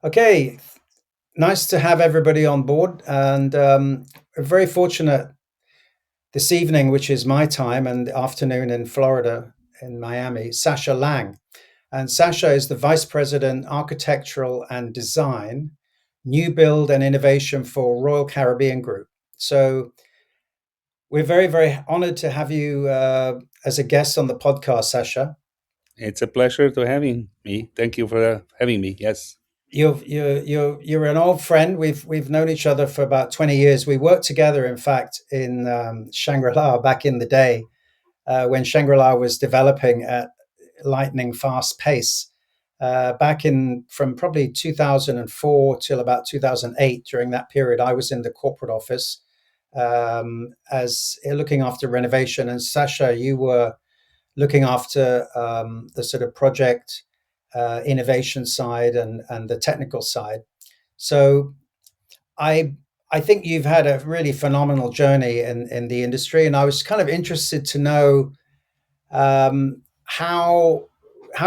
Okay, nice to have everybody on board, and we're very fortunate this evening, which is my time, and the afternoon in Florida, in Miami, Sascha Lang. And Sascha is the Vice President, Architectural and Design, New Build and Innovation for Royal Caribbean Group. So we're very, very honored to have you as a guest on the podcast, Sascha. It's a pleasure to having me. Thank you for having me. Yes. You're an old friend. We've known each other for about 20 years. We worked together, in fact, in Shangri-La back in the day when Shangri-La was developing at lightning fast pace. Back in from probably 2004 till about 2008. During that period, I was in the corporate office as looking after renovation, and Sascha, you were looking after the sort of project innovation side and the technical side. So I I think you've had a really phenomenal journey in the industry, and I was kind of interested to know how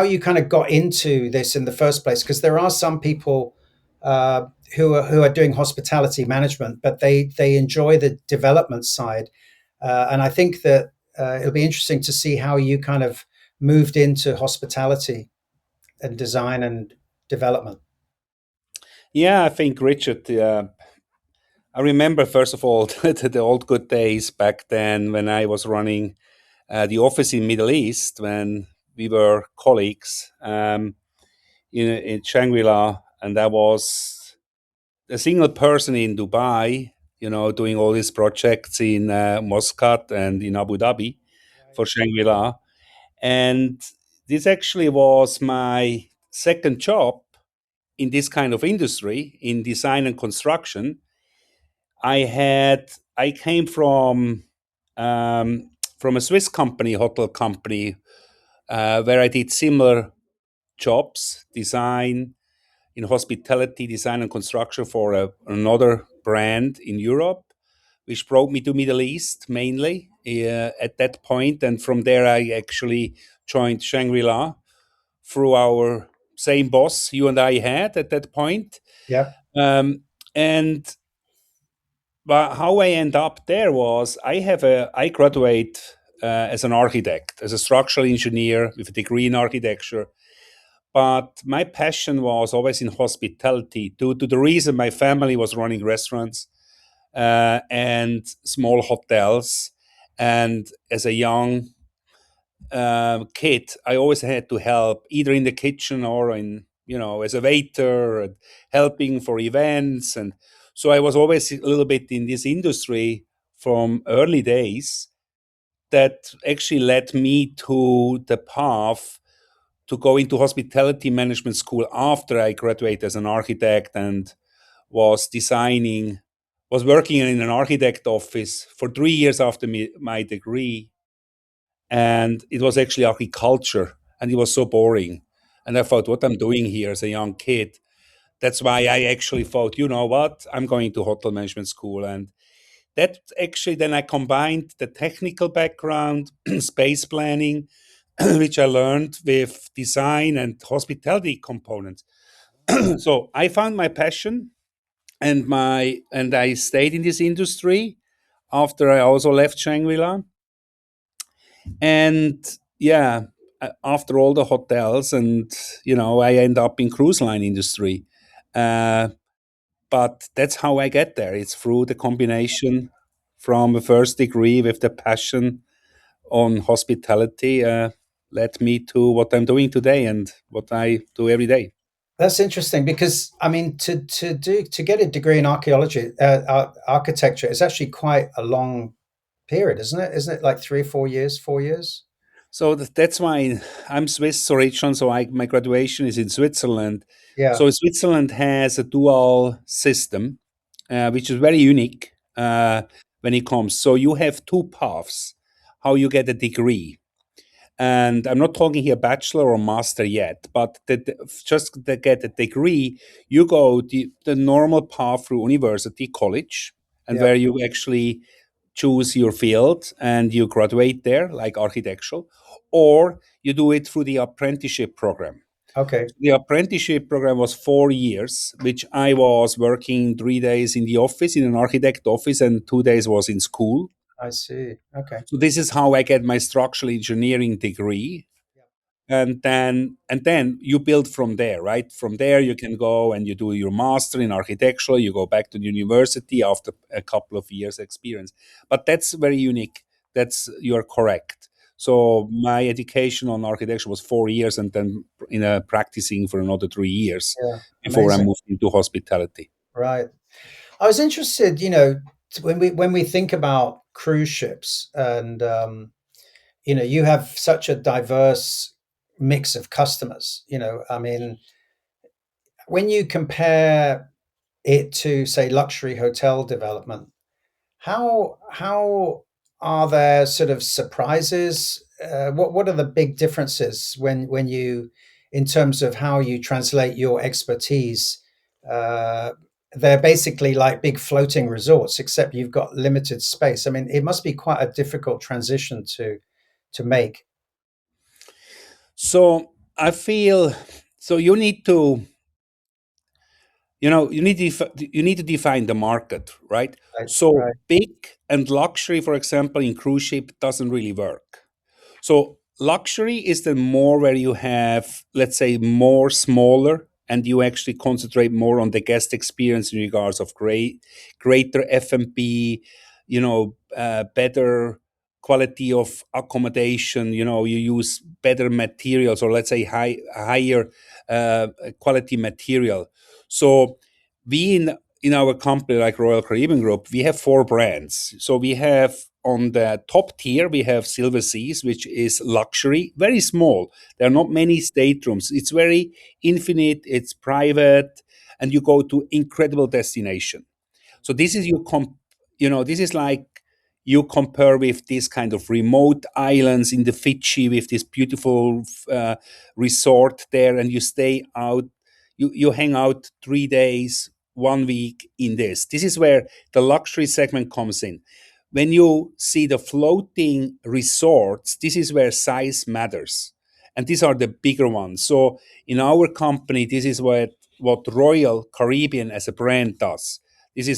you kind of got into this in the first place, because there are some people uh, who are doing hospitality management, but they enjoy the development side, and I think that it'll be interesting to see how you kind of moved into hospitality and design and development. Yeah, I think Richard. I remember first of all the old good days back then when I was running the office in Middle East when we were colleagues in Shangri-La, and I was a single person in Dubai. Doing all these projects in Muscat and in Abu Dhabi Right. for Shangri-La, and this actually was my second job in this kind of industry in design and construction. I came um, from a Swiss company, hotel company, where I did similar jobs, design in hospitality, design and construction for another brand in Europe, which brought me to Middle East mainly at that point, and from there I actually joined Shangri-La through our same boss you and I had at that point. Yeah. Um, and but how I end up there was I graduate as an architect, as a structural engineer with a degree in architecture. But my passion was always in hospitality due to the reason my family was running restaurants and small hotels. And as a young kid, I always had to help either in the kitchen or as a waiter, and helping for events. And so I was always a little bit in this industry from early days that actually led me to the path to go into hospitality management school after I graduated as an architect and was designing, was working in an architect office for 3 years after my degree, and it was actually agriculture, and it was so boring. And I thought, what I'm doing here as a young kid. That's why I actually thought, you know what, I'm going to hotel management school. And that actually, then I combined the technical background, space planning, which I learned with design and hospitality components. So I found my passion, and I stayed in this industry after I also left Shangri-La. And yeah, after all the hotels, and I end up in cruise line industry. uh, but that's how I get there. It's through the combination from a first degree with the passion on hospitality, led me to what I'm doing today and what I do every day. That's interesting because I mean to get a degree in archaeology architecture is actually quite a long period, isn't it? Isn't it like 3 or 4 years, 4 years? So that's why I'm Swiss origin. So my graduation is in Switzerland. Yeah. So Switzerland has a dual system, which is very unique when it comes. So you have two paths how you get a degree. And I'm not talking here bachelor or master yet, but just to get a degree, you go the normal path through university, college, and Yeah. where you actually choose your field and you graduate there, like architectural, or you do it through the apprenticeship program. Okay, The apprenticeship program was 4 years, which I was working 3 days in the office, in an architect office, and 2 days was in school. I see. Okay. So this is how I get my structural engineering degree. And then you build from there, right? From there you can go and you do your master in architecture, you go back to the university after a couple of years experience. But that's very unique. That's You're correct. So my education on architecture was 4 years, and then practicing for another 3 years Yeah. before I Amazing. moved into hospitality. Right. I was interested, when we think about cruise ships and you have such a diverse mix of customers. I mean, when you compare it to, say, luxury hotel development, how are there sort of surprises? What are the big differences when you, in terms of how you translate your expertise? Uh, they're basically like big floating resorts, except you've got limited space. I mean, it must be quite a difficult transition to make. So I feel so you need to define the market, right? Right, So right, big and luxury, for example, in cruise ship doesn't really work. So luxury is the more where you have, let's say, more smaller, and you actually concentrate more on the guest experience in regards of greater F&B, better quality of accommodation. You use better materials, or let's say higher quality material. So we in our company, like Royal Caribbean Group, we have four brands. So we have, on the top tier, we have Silver Seas, which is luxury, very small. There are not many staterooms. It's very infinite, it's private, and you go to incredible destination. So this is like you compare with this kind of remote islands in the Fiji with this beautiful resort there, and you stay out, you hang out 3 days, 1 week in this. This is where the luxury segment comes in. When you see the floating resorts, this is where size matters. And these are the bigger ones. So in our company, this is what Royal Caribbean as a brand does.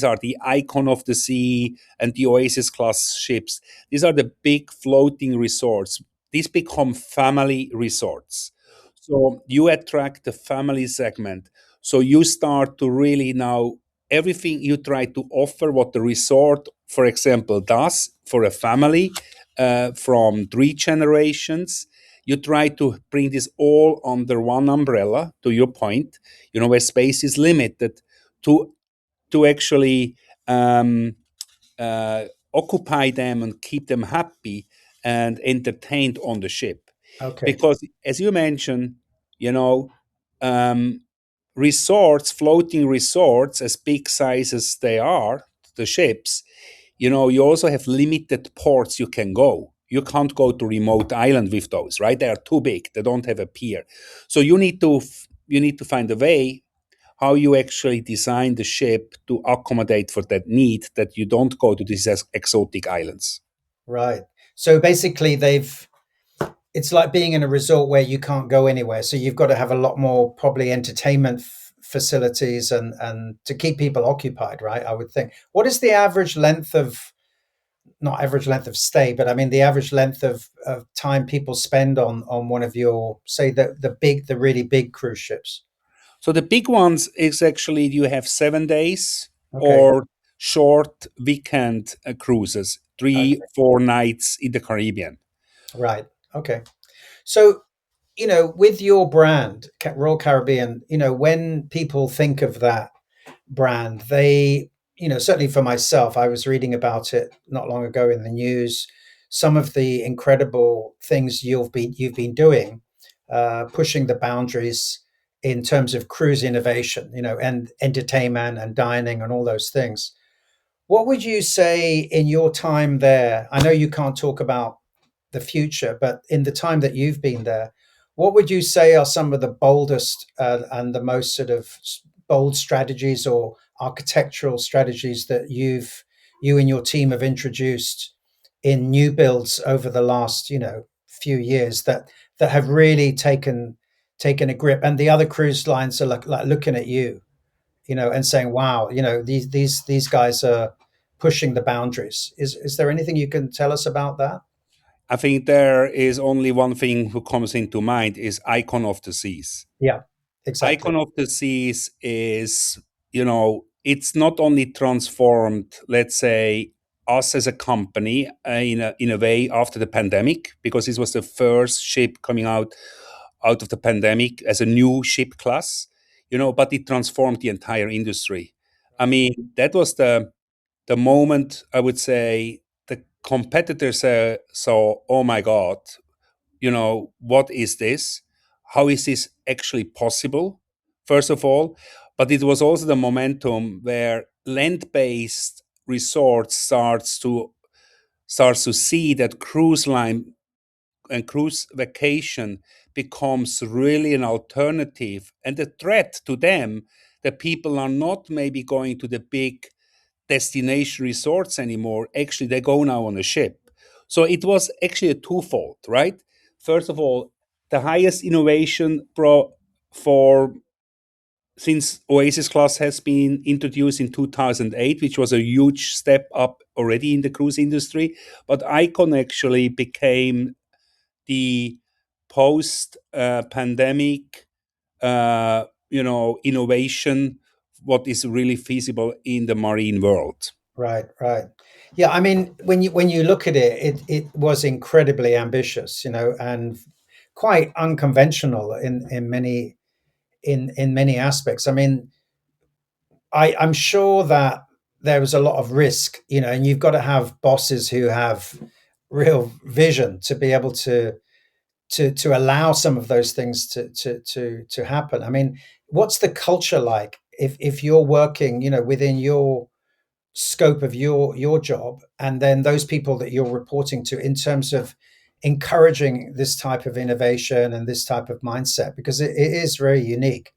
Are the Icon of the Sea and the Oasis class ships. These are the big floating resorts. These become family resorts. So you attract the family segment. So you start to really now, everything you try to offer, what the resort, for example, does for a family from 3 generations. You try to bring this all under one umbrella, to your point, where space is limited, to actually um, uh, occupy them and keep them happy and entertained on the ship. okay, Because, as you mentioned, you know, um, resorts, floating resorts, as big size as they are, the ships, you also have limited ports you can go. You can't go to remote island with those, right? They are too big. They don't have a pier. So you need to find a way how you actually design the ship to accommodate for that need, that you don't go to these exotic islands. right. So basically, it's like being in a resort where you can't go anywhere. So you've got to have a lot more probably entertainment facilities and to keep people occupied, right? I would think. What is the average length of, not average length of stay, but I mean the average length of time people spend on one of your, say, the really big cruise ships? So the big ones is actually you have 7 days Okay, or short weekend cruises, three, okay, 4 nights in the Caribbean. right, okay. So with your brand, Royal Caribbean, when people think of that brand, they, certainly for myself, I was reading about it not long ago in the news, some of the incredible things you've been doing, pushing the boundaries in terms of cruise innovation, and entertainment and dining and all those things. What would you say in your time there? I know you can't talk about the future, but in the time that you've been there, what would you say are some of the boldest and the most sort of bold strategies or architectural strategies that you and your team have introduced in new builds over the last few years that have really taken taking a grip, and the other cruise lines are like looking at you, and saying, "Wow, these guys are pushing the boundaries." Is there anything you can tell us about that? I think there is only one thing who comes into mind is Icon of the Seas. Yeah, exactly. Icon of the Seas is, it's not only transformed, let's say, us as a company in a way after the pandemic, because this was the first ship coming out of the pandemic as a new ship class, but it transformed the entire industry. I mean, that was the moment I would say the competitors saw, oh my God, what is this? How is this actually possible? First of all, but it was also the momentum where land-based resorts starts to see that cruise line and cruise vacation becomes really an alternative and a threat to them, that people are not maybe going to the big destination resorts anymore. Actually, they go now on a ship. So it was actually a twofold, right? First of all, the highest innovation for since Oasis Class has been introduced in 2008, which was a huge step up already in the cruise industry. But Icon actually became the post pandemic, innovation, what is really feasible in the marine world. Right, right. Yeah, I mean, when you look at it, it was incredibly ambitious, and quite unconventional in many aspects. I mean, I'm sure that there was a lot of risk, and you've got to have bosses who have real vision to be able to allow some of those things to happen. I mean, what's the culture like if you're working, within your scope of your job, and then those people that you're reporting to, in terms of encouraging this type of innovation and this type of mindset, because it is very unique.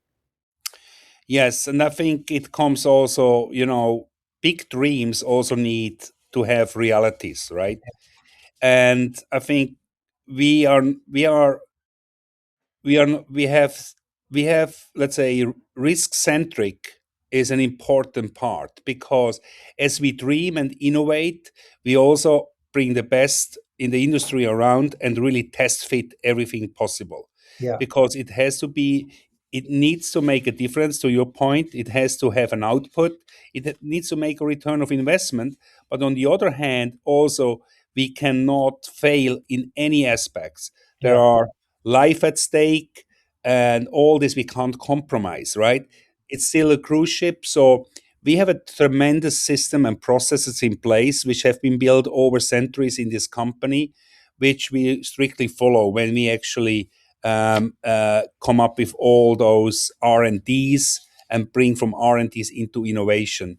Yes, and I think it comes also, big dreams also need to have realities, right? And I think we are we are we are we have, let's say, risk centric is an important part, because as we dream and innovate, we also bring the best in the industry around and really test fit everything possible, Yeah, because it needs to make a difference. To your point, it has to have an output, needs to make a return of investment, but on the other hand also we cannot fail in any aspects. There yeah, are life at stake, and all this we can't compromise, right? It's still a cruise ship, so we have a tremendous system and processes in place which have been built over centuries in this company, which we strictly follow when we actually come up with all those R&Ds and bring from R&Ds into innovation.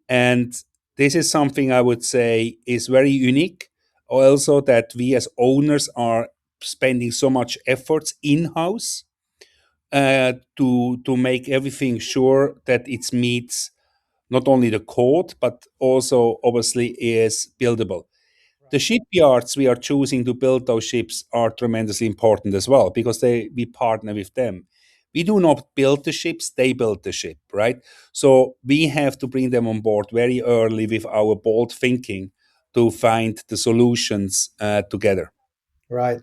And this is something I would say is very unique. Also, that we as owners are spending so much efforts in house to make everything sure that it meets not only the code but also obviously is buildable. The shipyards we are choosing to build those ships are tremendously important as well, because we partner with them. We do not build the ships, they build the ship, right? So we have to bring them on board very early with our bold thinking to find the solutions together. right.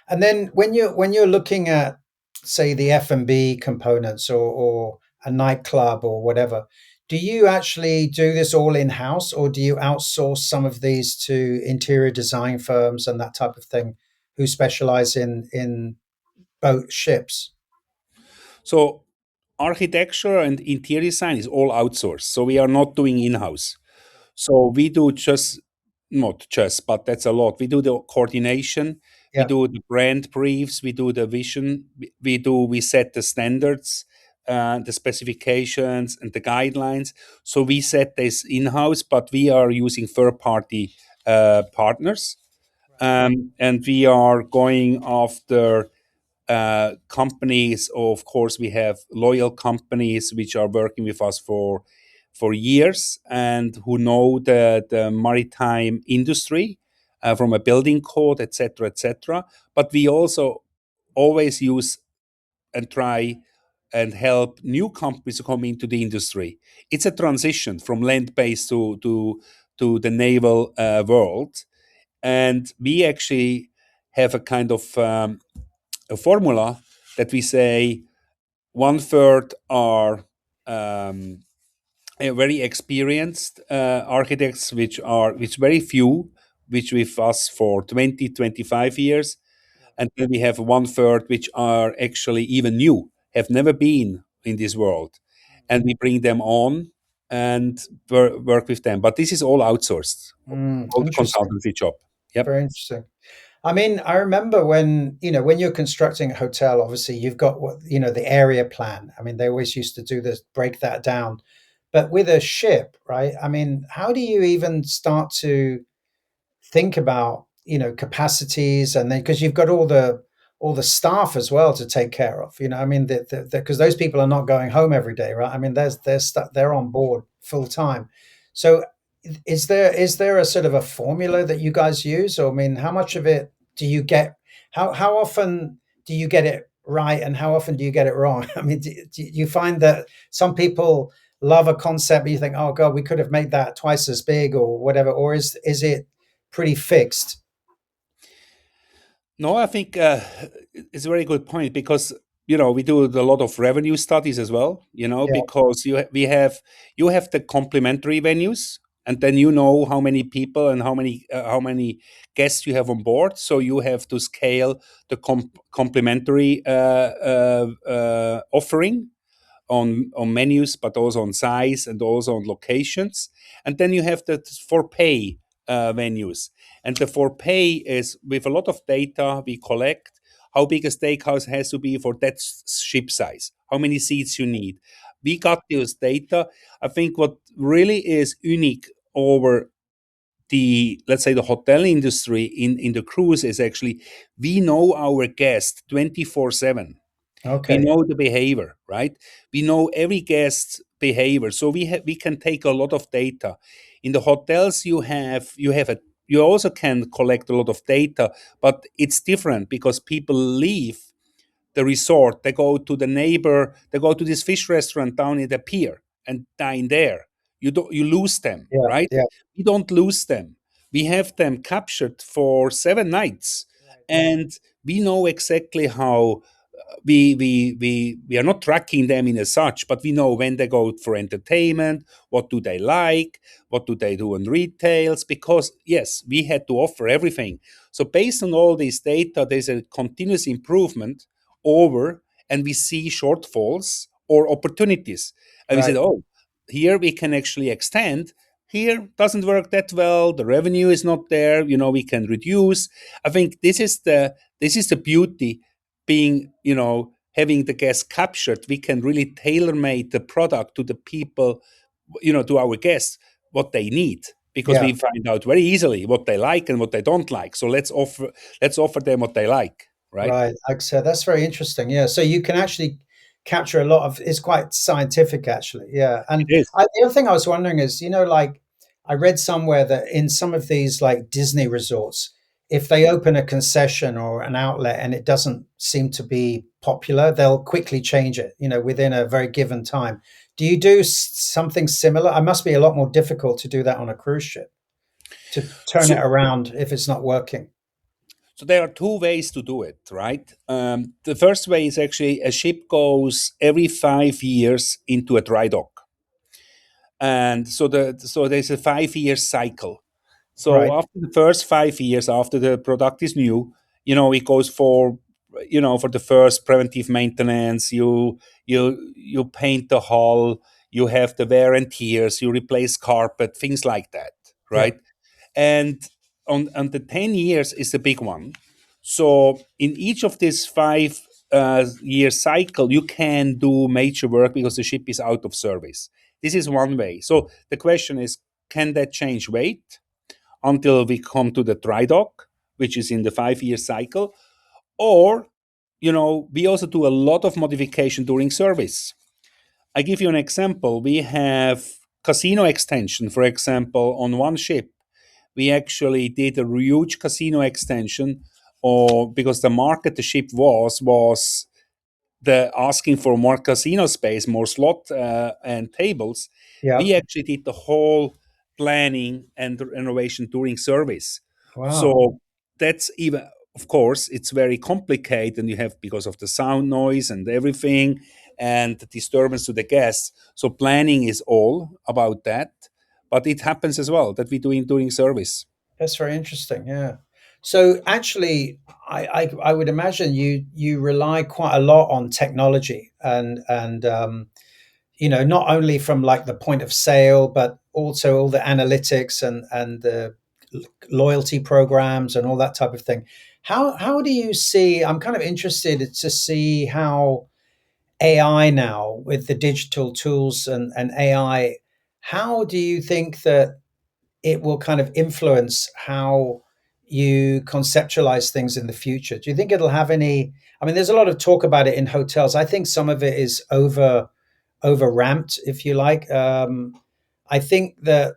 And then when you're looking at, say, the F&B components, or a nightclub or whatever, do you actually do this all in house, or do you outsource some of these to interior design firms and that type of thing, who specialize in boat ships? So architecture and interior design is all outsourced. So we are not doing in-house. So we do just, not just, but that's a lot. We do the coordination, we Yeah, do the brand briefs, we do the vision, we set the standards, the specifications and the guidelines. So we set this in-house, but we are using third-party partners, and we are going after companies. Of course, we have loyal companies which are working with us for years and who know the maritime industry from a building code, etc., etc. But we also always use and try and help new companies to come into the industry. It's a transition from land-based to the naval world, and we actually have a kind of a formula that we say one third are um, very experienced architects, which very few, which with us for 20, 25 years, and then we have one third which are actually even new, have never been in this world, and we bring them on and work with them. But this is all outsourced, all the Interesting. consultancy job. Yep. Very interesting. I mean, I remember when, when you're constructing a hotel, obviously you've got the area plan. I mean, they always used to do this, break that down. But with a ship, right? I mean, how do you even start to think about capacities, and then because you've got all the staff as well to take care of, I mean, because those people are not going home every day, right? I mean, they're on board full time. So is there a sort of a formula that you guys use, or I mean, how much of it do you get? How often do you get it right, and how often do you get it wrong? I mean, do you find that some people love a concept but you think, oh god, we could have made that twice as big or whatever, or is it pretty fixed? No, I think it's a very good point because we do a lot of revenue studies as well. Yeah, Because you have the complementary venues, and then how many people and how many guests you have on board. So you have to scale the complementary offering on menus, but also on size and also on locations. And then you have the for pay venues. And the for pay is with a lot of data we collect how big a steakhouse has to be for that ship size, how many seats you need. We got this data. I think what really is unique over the, let's say, the hotel industry in the cruise is actually we know our guest 24/7. We okay, know the behavior, right? We know every guest's behavior, so we can take a lot of data. In the hotels, you also can collect a lot of data, but it's different because people leave the resort. They go to the neighbor. They go to this fish restaurant down in the pier and dine there. You lose them, yeah, right? yeah, We don't lose them. We have them captured for 7 nights, right, and we know exactly how we are not tracking them in as such, but we know when they go for entertainment, what do they like, what do they do in retails, because yes, we had to offer everything. So based on all this data, there's a continuous improvement over, and we see shortfalls or opportunities. And we said, right, oh, here we can actually extend. Here doesn't work that well. The revenue is not there. We can reduce. I think this is the beauty being, having the guests captured. We can really tailor make the product to the people, to our guests, what they need, because yeah. we find out very easily what they like and what they don't like. So let's offer them what they like, right? Right. Like I said, that's very interesting. Yeah. So you can actually capture a lot of, it's quite scientific actually. Yeah. It And is. the other thing I was wondering is, like I read somewhere that in some of these like Disney resorts, if they open a concession or an outlet and it doesn't seem to be popular, they'll quickly change it, within a very given time. Do you do something similar? It must be a lot more difficult to do that on a cruise ship, to turn it So around if it's not working. So there are two ways to do it, right? The first way is actually a ship goes every 5 years into a dry dock, and so there's a 5 year cycle. So Right. after the first 5 years, after the product is new, it goes for the first preventive maintenance. You paint the hull, you have the wear and tears, you replace carpet, things like that, Yeah. right? And on the 10 years is the big one. So in each of these 5 year cycle, you can do major work because the ship is out of service. This is one way. So the question is, can that change weight until we come to the dry dock, which is in the 5 year cycle? Or, we also do a lot of modification during service. I give you an example. We have casino extension, for example, on one ship we actually did a huge casino extension, or because the market the ship was the asking for more casino space, more slot and tables, Yeah. we actually did the whole planning and renovation during service. Wow. So that's even, of course, it's very complicated, and you have because of the sound noise and everything, and the disturbance to the guests. So planning is all about that, but it happens as well that we do in during service. That's very interesting. Yeah. So actually, I would imagine you rely quite a lot on technology and not only from like the point of sale, but also all the analytics and the loyalty programs and all that type of thing. How do you see? I'm kind of interested to see how AI now with the digital tools and AI. How do you think that it will kind of influence how you conceptualize things in the future? Do you think it'll have any? I mean, there's a lot of talk about it in hotels. I think some of it is over ramped, if you like. I think that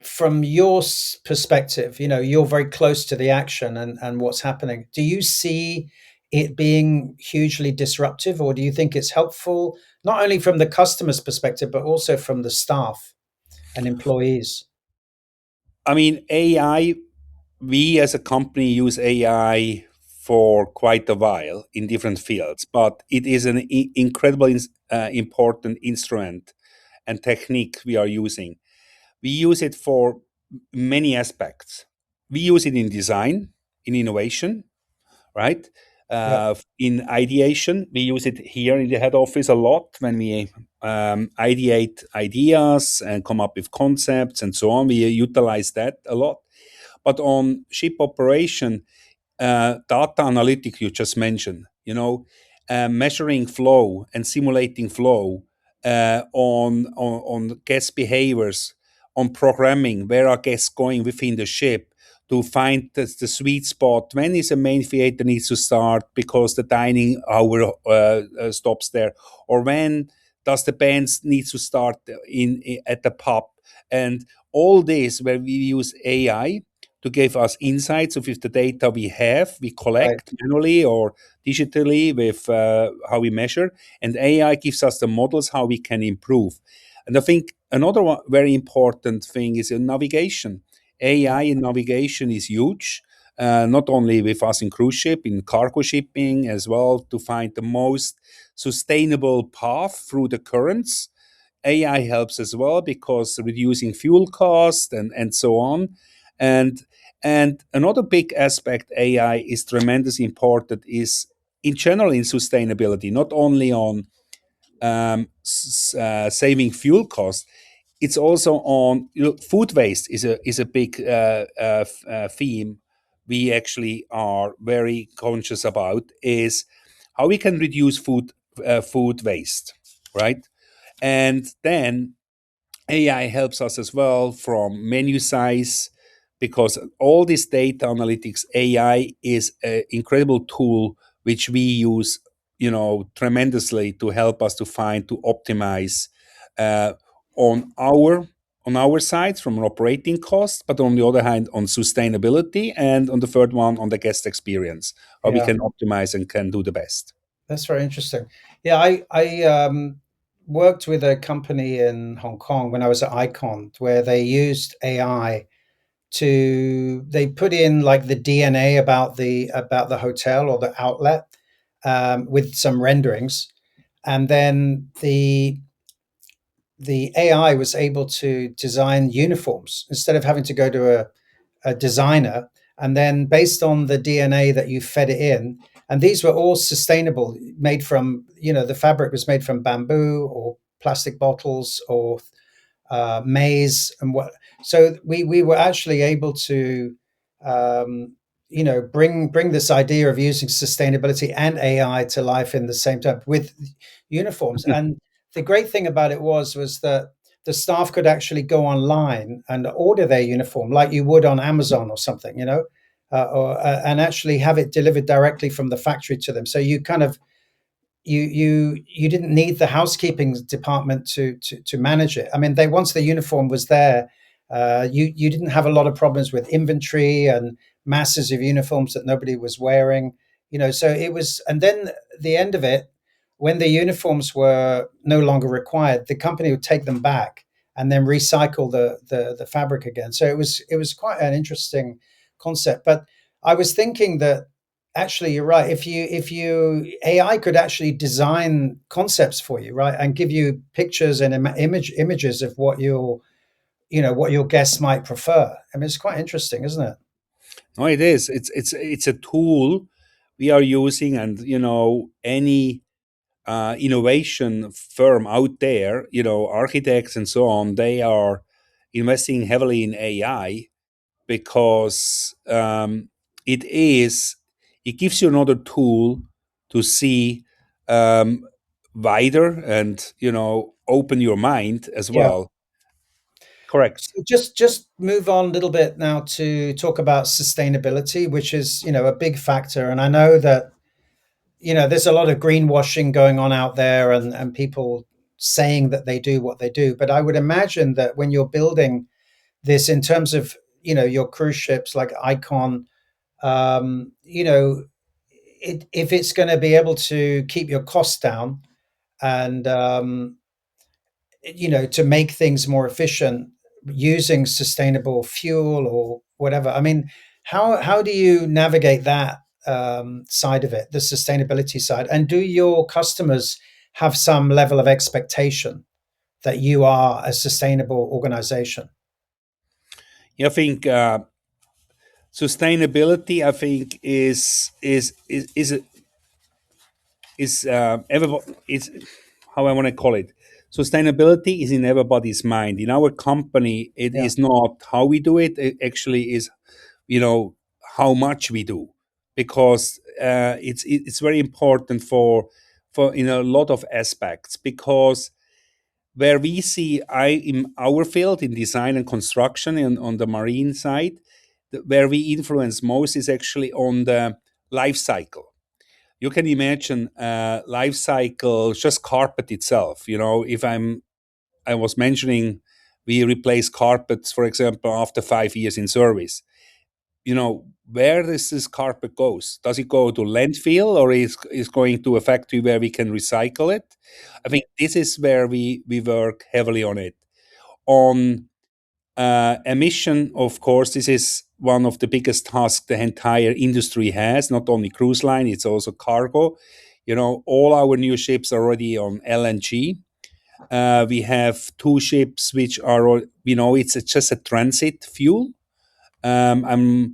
from your perspective, you're very close to the action and what's happening. Do you see it being hugely disruptive, or do you think it's helpful, not only from the customer's perspective, but also from the staff and employees? I mean, AI, we as a company use AI for quite a while in different fields, but it is an incredibly important instrument and technique we are using. We use it for many aspects. We use it in design, in innovation, right? Yeah, In ideation, we use it here in the head office a lot when we ideate ideas and come up with concepts and so on. We utilize that a lot. But on ship operation, data analytic you just mentioned, measuring flow and simulating flow on guest behaviors, on programming, where are guests going within the ship to find the sweet spot. When is a main theater needs to start because the dining hour stops there, or when does the bands need to start at the pub, and all this where we use AI to give us insights of if the data we have, we right. collect manually or digitally with how we measure, and AI gives us the models how we can improve. And I think another one, very important thing is in navigation. AI in navigation is huge. Not only with us in cruise ship, in cargo shipping as well, to find the most sustainable path through the currents. AI helps as well because reducing fuel cost and so on. And and another big aspect AI is tremendously important is in general in sustainability, not only on saving fuel costs. It's also on food waste is a big theme we actually are very conscious about is how we can reduce food waste, right? And then AI helps us as well from menu size because all this data analytics AI is an incredible tool which we use, tremendously to help us to find to optimize uh, on our sides from an operating cost, but on the other hand on sustainability, and on the third one on the guest experience, how we Yeah, can optimize and can do the best. that's very interesting. Yeah, I worked with a company in Hong Kong when I was at Icon, where they used AI they put in like the DNA about the hotel or the outlet, with some renderings, and then the AI was able to design uniforms instead of having to go to a designer. And then based on the DNA that you fed it in, and these were all sustainable, made from, the fabric was made from bamboo or plastic bottles or maize and what. So we were actually able to, bring this idea of using sustainability and AI to life in the same time with uniforms. And the great thing about it was that the staff could actually go online and order their uniform like you would on Amazon or something, and actually have it delivered directly from the factory to them. So you kind of you didn't need the housekeeping department to manage it. I mean, they once the uniform was there, you didn't have a lot of problems with inventory and masses of uniforms that nobody was wearing. So it was, and then the end of it, when the uniforms were no longer required, the company would take them back and then recycle the fabric again. So it was quite an interesting concept. But I was thinking that actually you're right. If you AI could actually design concepts for you, right, and give you pictures and images of what your guests might prefer. I mean, it's quite interesting, isn't it? No, it is. It's a tool we are using, and any innovation firm out there, architects and so on, they are investing heavily in AI because it gives you another tool to see um, wider and open your mind as Yeah. well. Correct. So just move on a little bit now to talk about sustainability, which is, a big factor. And I know that, there's a lot of greenwashing going on out there, and people saying that they do what they do. But I would imagine that when you're building this in terms of, your cruise ships like Icon, um, you know, if it's going to be able to keep your costs down and, to make things more efficient using sustainable fuel or whatever. I mean, how do you navigate that side of it, the sustainability side? And do your customers have some level of expectation that you are a sustainable organization? Yeah, I think sustainability, I think, is everybody is how I want to call it. Sustainability is in everybody's mind. In our company, it Yeah, is not how we do it. It actually is, you know, how much we do, because it's very important for in a lot of aspects. Because where we see I in our field in design and construction and on the marine side, where we influence most is actually on the life cycle. You can imagine life cycle, just carpet itself. If I was mentioning we replace carpets, for example, after 5 years in service. Where does this carpet goes? Does it go to landfill, or is going to a factory where we can recycle it? I think this is where we work heavily on it. On emission, of course, this is one of the biggest tasks the entire industry has, not only cruise line, it's also cargo. All our new ships are already on LNG. We have two ships which are, it's just a transit fuel. I'm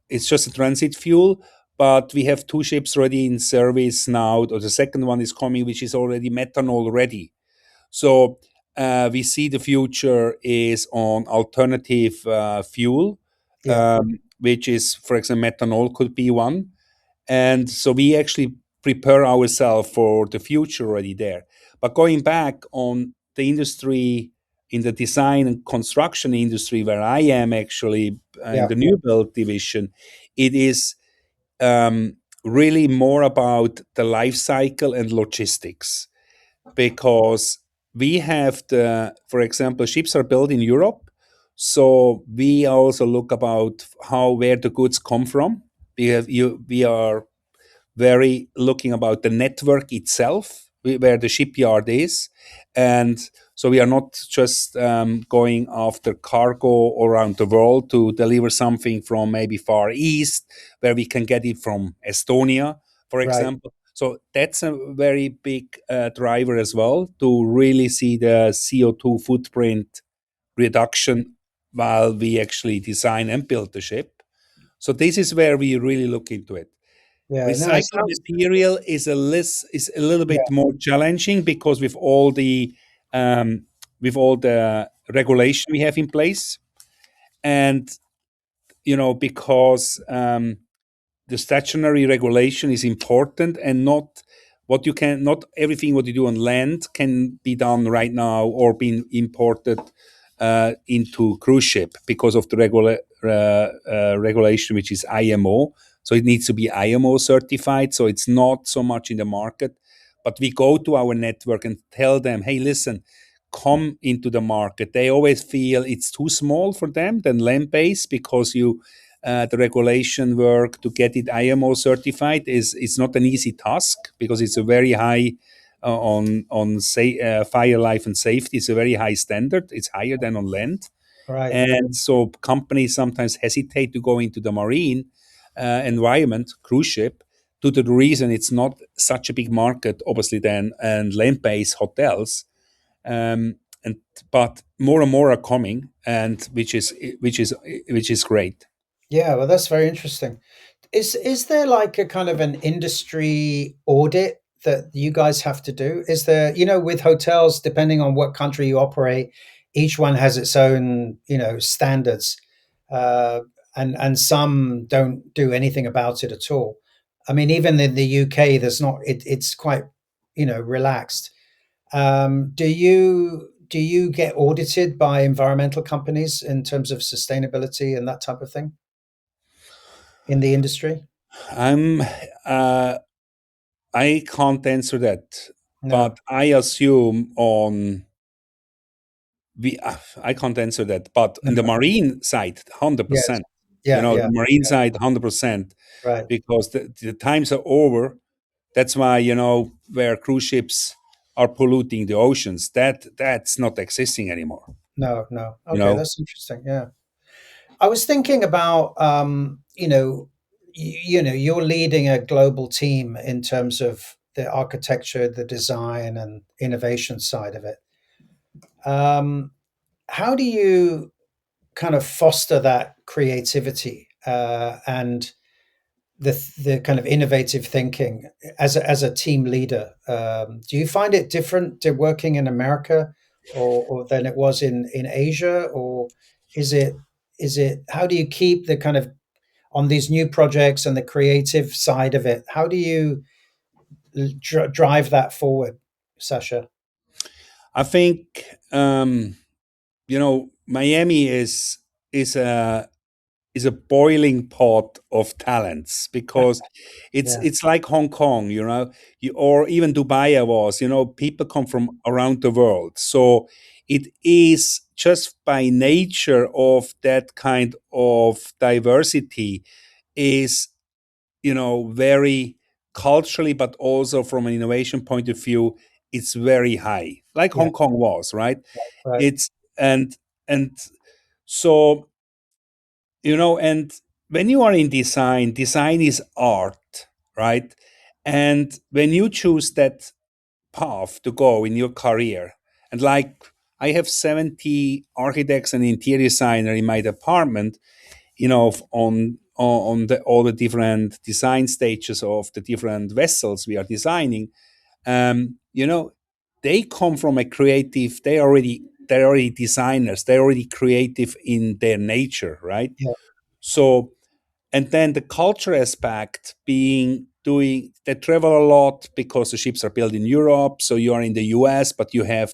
It's just a transit fuel, but we have two ships already in service now, or the second one is coming, which is already methanol ready. So we see the future is on alternative fuel, yeah, which is, for example, methanol could be one. And so we actually prepare ourselves for the future already there. But going back on the industry, in the design and construction industry, where I am actually in yeah, the new build division, it is really more about the life cycle and logistics, because we have for example, ships are built in Europe, so we also look about where the goods come from. We are very looking about the network itself, where the shipyard is. And so we are not just going after cargo around the world to deliver something from maybe Far East, where we can get it from Estonia, for right. example. So that's a very big driver as well, to really see the CO2 footprint reduction while we actually design and build the ship. So this is where we really look into it. Yeah, no, it Recycled sounds, material is a little yeah, bit more challenging, because with all the regulation we have in place, and because the statutory regulation is important, and not everything what you do on land can be done right now or being imported into cruise ship, because of the regulation, which is IMO. So it needs to be IMO certified. So it's not so much in the market, but we go to our network and tell them, hey, listen, come into the market. They always feel it's too small for them than land based, because you the regulation work to get it IMO certified is not an easy task because it's a very high fire life and safety. It's a very high standard. It's higher than on land, Right. and so companies sometimes hesitate to go into the marine environment, cruise ship, due to the reason it's not such a big market, obviously, than and land-based hotels. And but more and more are coming, and which is great. Yeah, well, that's very interesting. Is there like a kind of an industry audit that you guys have to do? Is there, with hotels, depending on what country you operate, each one has its own, standards, uh, and some don't do anything about it at all. I mean, even in the UK, there's not. It's quite, relaxed. Do you get audited by environmental companies in terms of sustainability and that type of thing in the industry? I'm uh, I can't answer that, No. but I assume on I can't answer that, but in the No. marine side, hundred Yes. percent. Yeah, The yeah, marine yeah. side, 100%, Right. because the times are over. That's why where cruise ships are polluting the oceans. That's not existing anymore. No, no. You Okay, know, that's interesting. Yeah. I was thinking about, you're leading a global team in terms of the architecture, the design, and innovation side of it. Um, how do you kind of foster that creativity and the kind of innovative thinking as a team leader? Do you find it different to working in America or than it was in Asia, or is it how do you keep the kind of on these new projects and the creative side of it? How do you drive that forward, Sasha? I think Miami is a is a boiling pot of talents because it's Yeah, it's like Hong Kong, or even Dubai. I was, people come from around the world, so it is just by nature of that kind of diversity is very culturally, but also from an innovation point of view, it's very high, like yeah, Hong Kong was, right? right. It's and so and when you are in design, design is art, right? And when you choose that path to go in your career, and like I have 70 architects and interior designer in my department, on all the different design stages of the different vessels we are designing, um, you know, they come from a creative. They're already designers. They're already creative in their nature, right? Yeah, So, and then the culture aspect being doing they travel a lot because the ships are built in Europe. So you are in the US, but you have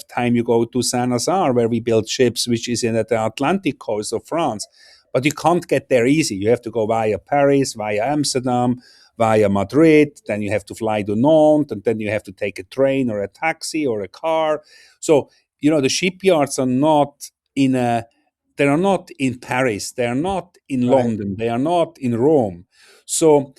time. You go to Saint Nazaire where we build ships, which is in the Atlantic coast of France. But you can't get there easy. You have to go via Paris, via Amsterdam, via Madrid. Then you have to fly to Nantes, and then you have to take a train or a taxi or a car. So the shipyards are not in a they are not in Paris, they are not in right. London, they are not in Rome. So,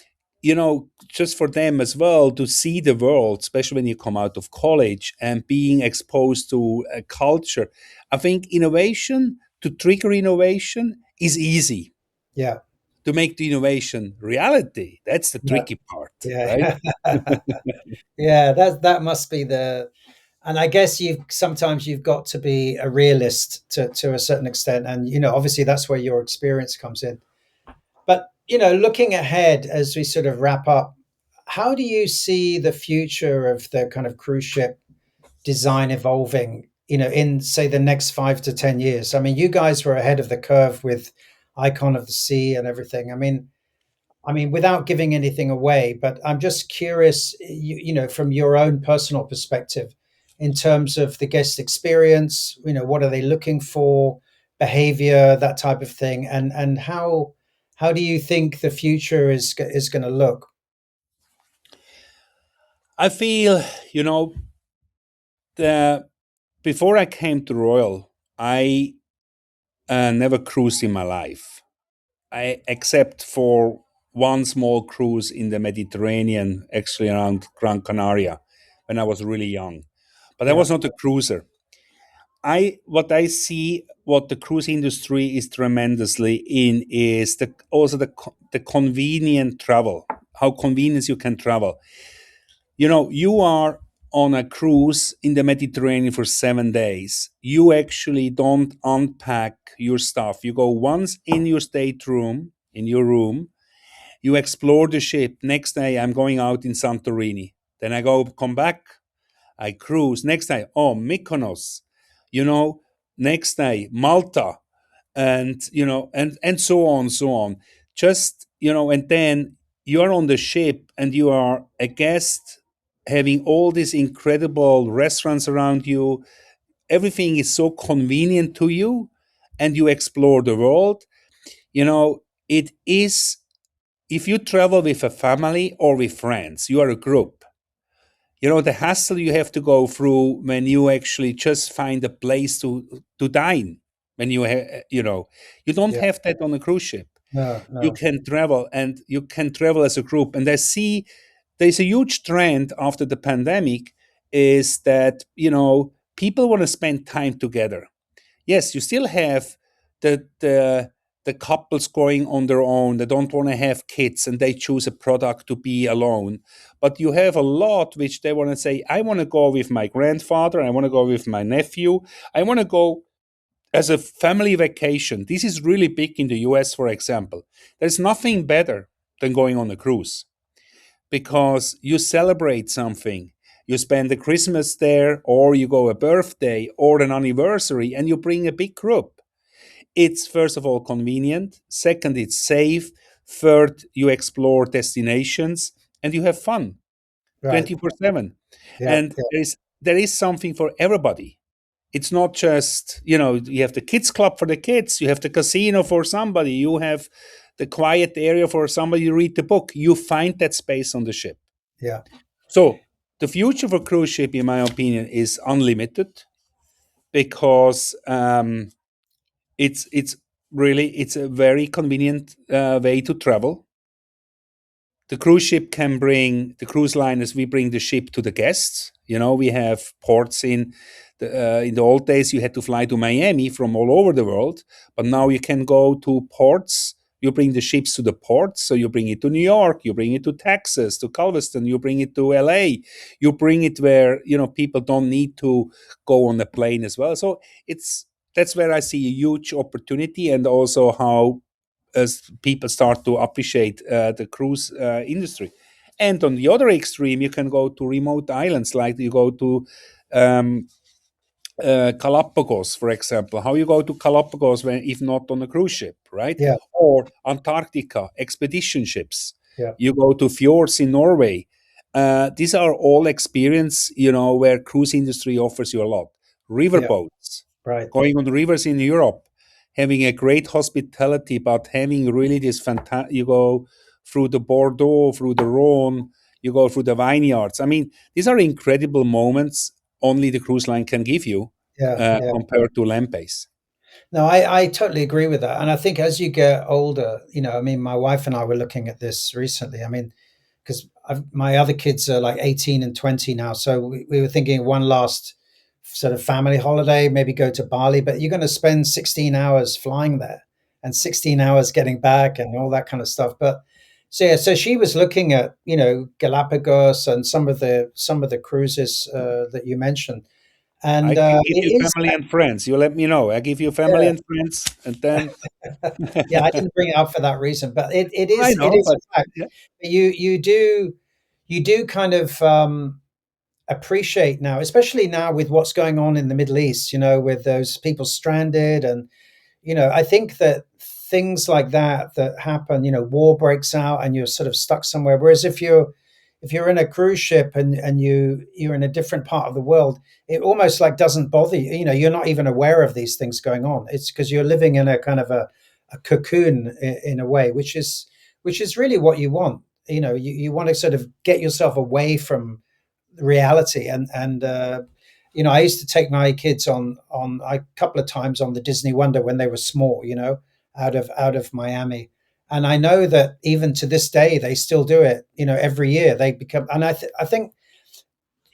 just for them as well to see the world, especially when you come out of college and being exposed to a culture, I think to trigger innovation is easy. Yeah, To make the innovation reality, that's the yeah, tricky part, right? yeah. Yeah, that must be the. And I guess you've got to be a realist to a certain extent, and obviously that's where your experience comes in. But looking ahead as we sort of wrap up, how do you see the future of the kind of cruise ship design evolving? In say the next 5 to 10 years. I mean, you guys were ahead of the curve with Icon of the Sea and everything. I mean, without giving anything away, but I'm just curious, from your own personal perspective, in terms of the guest experience. What are they looking for, behavior, that type of thing, and how do you think the future is going to look? I feel, you know, the before I came to Royal, I never cruised in my life. I except for one small cruise in the Mediterranean, actually around Gran Canaria, when I was really young. But I Yeah, was not a cruiser. I what I see what the cruise industry is tremendously in is also the convenient travel, how convenient you can travel. You are on a cruise in the Mediterranean for 7 days. You actually don't unpack your stuff. You go once in your stateroom, in your room, you explore the ship. Next day, I'm going out in Santorini. Then I come back, I cruise. Next day, oh, Mykonos. You know, next day, Malta, and so on, so on. Just and then you're on the ship and you are a guest, having all these incredible restaurants around you. Everything is so convenient to you, and you explore the world. It is if you travel with a family or with friends, you are a group. The hassle you have to go through when you actually just find a place to dine. When you don't yeah. have that on a cruise ship. No, You no. can travel, and you can travel as a group. And I see there's a huge trend after the pandemic is that people want to spend time together. Yes, you still have the couples going on their own. They don't want to have kids, and they choose a product to be alone. But you have a lot which they want to say, I want to go with my grandfather, I want to go with my nephew, I want to go as a family vacation. This is really big in the US, for example. There's nothing better than going on a cruise because you celebrate something. You spend a Christmas there, or you go a birthday or an anniversary, and you bring a big group. It's first of all convenient. Second, it's safe. Third, you explore destinations and you have fun Right. 24/7. Yeah, And yeah, there is something for everybody. It's not just, you have the kids club for the kids, you have the casino for somebody, you have the quiet area for somebody to read the book. You find that space on the ship. yeah, So the future for cruise ship, in my opinion, is unlimited because it's really it's a very convenient way to travel. The cruise ship can bring the cruise liners. We bring the ship to the guests. We have ports in the old days. You had to fly to Miami from all over the world, but now you can go to ports. You bring the ships to the ports, so you bring it to New York, you bring it to Texas, to Galveston, you bring it to LA, you bring it where people don't need to go on a plane as well. So it's that's where I see a huge opportunity, and also how as people start to appreciate the cruise industry. And on the other extreme, you can go to remote islands, like you go to um, Galapagos, for example. How you go to Galapagos when, if not on a cruise ship, right? yeah, Or Antarctica, expedition ships. yeah, You go to fjords in Norway. These are all experience, where cruise industry offers you a lot. yeah. Riverboats, Right. going on the rivers in Europe, having a great hospitality, but having really this fantastic. You go through the Bordeaux, through the Rhone, you go through the vineyards. I mean, these are incredible moments only the cruise line can give you Yeah, yeah. compared to land base. No, I totally agree with that. And I think as you get older, I mean, my wife and I were looking at this recently. I mean, because my other kids are like 18 and 20 now. So we were thinking one last sort of family holiday, maybe go to Bali, but you're going to spend 16 hours flying there and 16 hours getting back and all that kind of stuff. But so yeah, so she was looking at, Galapagos and some of the cruises that you mentioned. I And can give it you is, family and friends. You let me know. I give you family yeah, and friends, and then yeah, I didn't bring it up for that reason, but it I is it know, is but a fact. yeah, You do kind of appreciate now, especially now with what's going on in the Middle East, with those people stranded. And I think that things like that happen, war breaks out and you're sort of stuck somewhere. Whereas if you're in a cruise ship and you're in a different part of the world, it almost like doesn't bother you. You're not even aware of these things going on. It's because you're living in a kind of a cocoon in a way, which is really what you want. You want to sort of get yourself away from reality. And I used to take my kids on a couple of times on the Disney Wonder when they were small, out of Miami. And I know that even to this day they still do it. Every year they become, and I think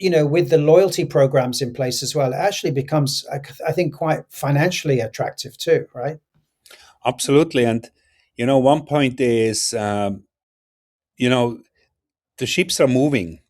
with the loyalty programs in place as well, it actually becomes, I think, quite financially attractive too, right? Absolutely. And one point is, you know, the ships are moving.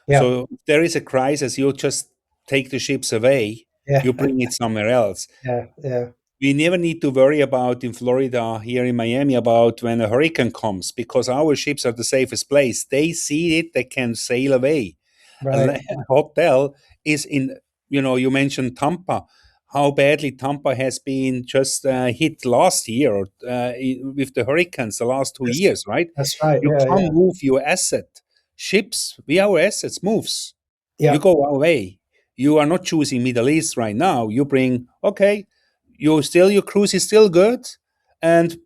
Yeah, So if there is a crisis, you just take the ships away, yeah, you bring it somewhere else. yeah, yeah. We never need to worry about in Florida, here in Miami, about when a hurricane comes because our ships are the safest place. They see it, they can sail away. A Right. hotel is in, you mentioned Tampa, how badly Tampa has been just hit last year with the hurricanes the last 2 years, right? That's right. You Yeah, can't yeah, move your asset. Ships, we our assets moves. You yeah, go away. You are not choosing Middle East right now. You bring, okay, your cruise is still good,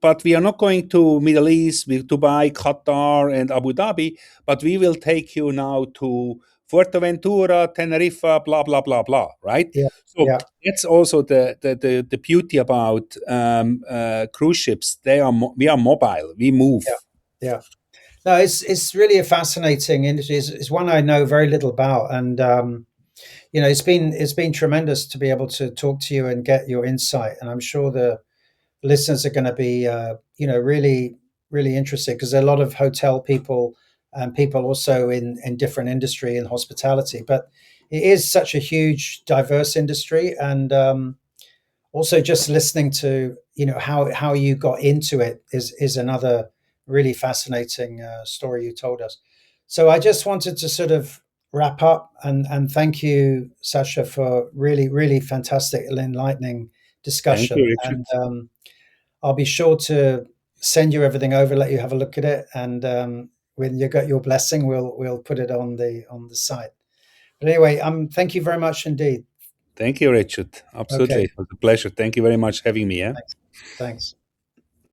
but we are not going to Middle East, Dubai, Qatar, and Abu Dhabi, but we will take you now to Fuerteventura, Tenerife, blah blah blah blah. Right. yeah, So yeah, that's also the beauty about cruise ships. We are mobile. We move. yeah, yeah. No, it's really a fascinating industry. It's one I know very little about, and it's been tremendous to be able to talk to you and get your insight. And I'm sure the listeners are going to be, really, really interested, because there are a lot of hotel people and people also in different industry and hospitality. But it is such a huge, diverse industry, and also just listening to how you got into it is another really fascinating story you told us. So I just wanted to sort of wrap up and thank you, Sasha, for really, really fantastic and enlightening Thank you, discussion. Richard. And I'll be sure to send you everything over, let you have a look at it, and when you got your blessing, we'll put it on the site. But anyway, thank you very much indeed. Thank you, Richard. Okay, Absolutely. It was a pleasure. Thank you very much for having me. Yeah. thanks. Thanks.